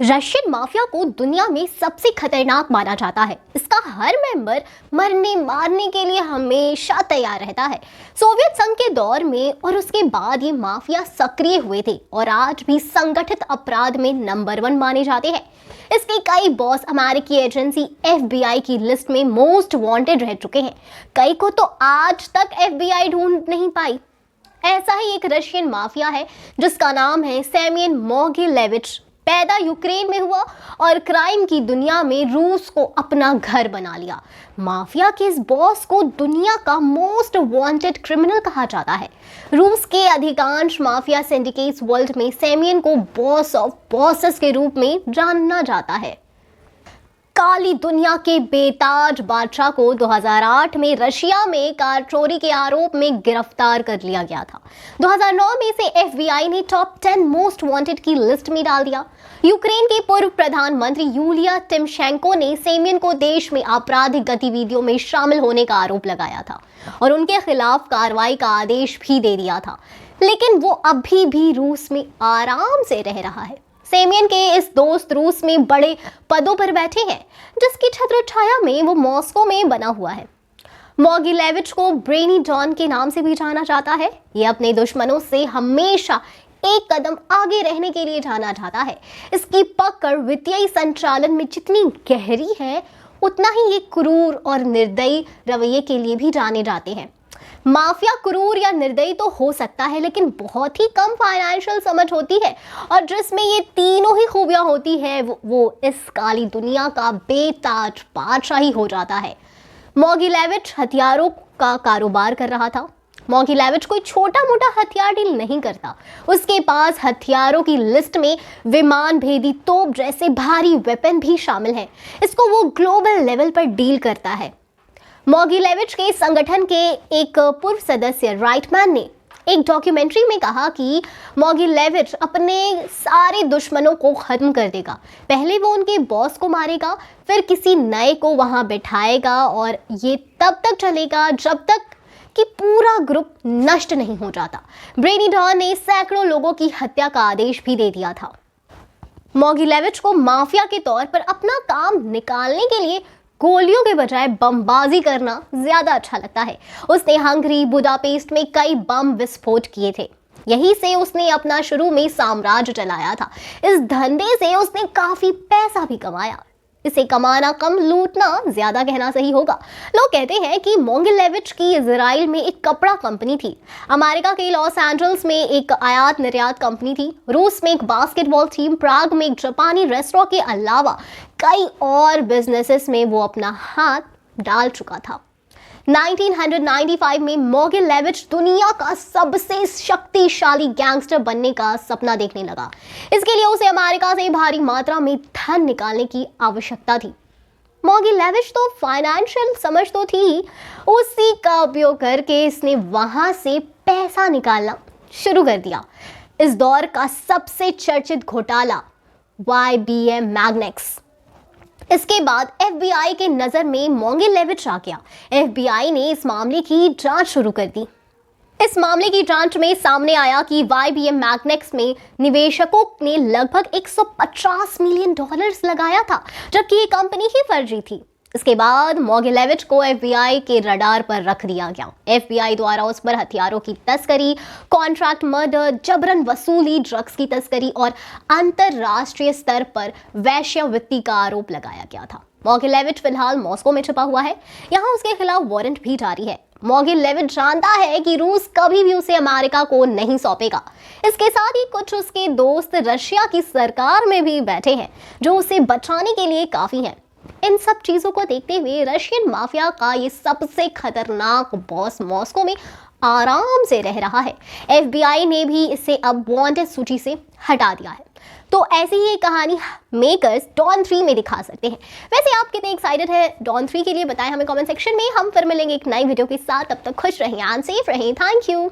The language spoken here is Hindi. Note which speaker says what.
Speaker 1: रशियन माफिया को दुनिया में सबसे खतरनाक माना जाता है। इसका हर मेंबर मरने मारने के लिए हमेशा तैयार रहता है। सोवियत संघ के दौर में और उसके बाद ये माफिया सक्रिय हुए थे और आज भी संगठित अपराध में नंबर 1 माने जाते हैं। इसके कई बॉस अमेरिकी एजेंसी FBI की लिस्ट में मोस्ट वांटेड रह चुके हैं। कई को तो आज तक FBI ढूंढ नहीं पाई। ऐसा ही एक रशियन माफिया है जिसका नाम है सेमियन मोगिलेविच। पैदा यूक्रेन में हुआ और क्राइम की दुनिया में रूस को अपना घर बना लिया। माफिया के इस बॉस को दुनिया का मोस्ट वांटेड क्रिमिनल कहा जाता है। रूस के अधिकांश माफिया सिंडिकेट्स वर्ल्ड में सेमियन को बॉस ऑफ बॉसेस के रूप में जाना जाता है। काली दुनिया के बेताज बादशाह को 2008 में रशिया में कार चोरी के आरोप में गिरफ्तार कर लिया गया था। 2009 में से FBI ने टॉप 10 मोस्ट वांटेड की लिस्ट में डाल दिया। यूक्रेन के पूर्व प्रधानमंत्री यूलिया टिमशेंको ने सेमियन को देश में आपराधिक गतिविधियों में शामिल होने का आरोप लगाया था और उनके खिलाफ कार्रवाई का आदेश भी दे दिया था, लेकिन वो अभी भी रूस में आराम से रह रहा है। सेमियन के इस दोस्त रूस में बड़े पदों पर बैठे हैं, जिसकी छत्र छाया में वो मॉस्को में बना हुआ है। मोगिलेविच को ब्रेनी डॉन के नाम से भी जाना जाता है। ये अपने दुश्मनों से हमेशा एक कदम आगे रहने के लिए जाना जाता है। इसकी पकड़ वित्तीय संचालन में जितनी गहरी है, उतना ही ये क्रूर और निर्दयी रवैये के लिए भी जाने जाते हैं। माफिया क्रूर या निर्दयी तो हो सकता है, लेकिन बहुत ही कम फाइनेंशियल समझ होती है, और जिसमें ये तीनों ही खूबियां होती है वो इस काली दुनिया का बेताज बादशाह ही हो जाता है। मोगिलेविच हथियारों का कारोबार कर रहा था। मोगिलेविच कोई छोटा मोटा हथियार डील नहीं करता। उसके पास हथियारों की लिस्ट में विमान भेदी तोप जैसे भारी वेपन भी शामिल है। इसको वो ग्लोबल लेवल पर डील करता है। मोगिलेविच के संगठन के एक पूर्व सदस्य राइटमैन ने एक डॉक्यूमेंट्री में कहा कि मोगिलेविच अपने सारे दुश्मनों को खत्म कर देगा। पहले वो उनके बॉस को मारेगा, फिर किसी नए को वहां बैठाएगा, और ये तब तक चलेगा जब तक कि पूरा ग्रुप नष्ट नहीं हो जाता। ब्रेनी डॉन ने सैकड़ों लोगों की हत्या का आदेश भी दे दिया था। मोगिलेविच को माफिया के तौर पर अपना काम निकालने के लिए गोलियों के बजाय बमबाजी करना ज्यादा अच्छा लगता है। उसने हंगरी, बुडापेस्ट में कई बम विस्फोट किए थे। यहीं से उसने अपना शुरू में साम्राज्य चलाया था। इस धंधे से उसने काफी पैसा भी कमाया। इसे कमाना कम, लूटना ज्यादा कहना सही होगा। लोग कहते हैं कि मोगिलेविच की इजराइल में एक कपड़ा कंपनी थी, अमेरिका के लॉस एंजल्स में एक आयात निर्यात कंपनी थी, रूस में एक बास्केटबॉल टीम, प्राग में एक जापानी रेस्टोरेंट के अलावा कई और बिजनेसेस में वो अपना हाथ डाल चुका था। 1995 में मोगिलेविच दुनिया का सबसे शक्तिशाली गैंगस्टर बनने का सपना देखने लगा। इसके लिए उसे अमेरिका से भारी मात्रा में धन निकालने की आवश्यकता थी। मोगिलेविच तो फाइनेंशियल समझ तो थी, उसी का उपयोग करके इसने वहां से पैसा निकालना शुरू कर दिया। इस दौर का सबसे चर्चित घोटाला YBM मैग्नेक्स। इसके बाद FBI के नजर में मोगिलेविच आ गया। FBI ने इस मामले की जांच शुरू कर दी। इस मामले की जांच में सामने आया कि YBM मैग्नेक्स में निवेशकों ने लगभग $150 मिलियन लगाया था, जबकि ये कंपनी ही फर्जी थी। इसके बाद मोगिलेविच को FBI के रडार पर रख दिया गया। FBI द्वारा उस पर हथियारों की तस्करी, कॉन्ट्रैक्ट मर्डर, जबरन वसूली, ड्रग्स की तस्करी और अंतरराष्ट्रीय स्तर पर वेश्यावृत्ति का आरोप लगाया गया था। मोगिलेविच फिलहाल मॉस्को में छिपा हुआ है। यहाँ उसके खिलाफ वारंट भी जारी है। मोगिलेविच जानता है कि रूस कभी भी उसे अमेरिका को नहीं सौंपेगा। इसके साथ ही कुछ उसके दोस्त रशिया की सरकार में भी बैठे हैं, जो उसे बचाने के लिए काफी हैं। इन सब चीजों को देखते हुए रशियन माफिया का ये सबसे खतरनाक बॉस मॉस्को में आराम से रह रहा है। FBI ने भी इसे अब वांटेड सूची से हटा दिया है। तो ऐसी ही कहानी मेकर्स डॉन 3 में दिखा सकते हैं। वैसे आप कितने एक्साइटेड है डॉन 3 के लिए बताएं हमें कमेंट सेक्शन में। हम फिर मिलेंगे एक नई वीडियो के साथ। तब तक खुश रहें, सेफ रहें। Thank you.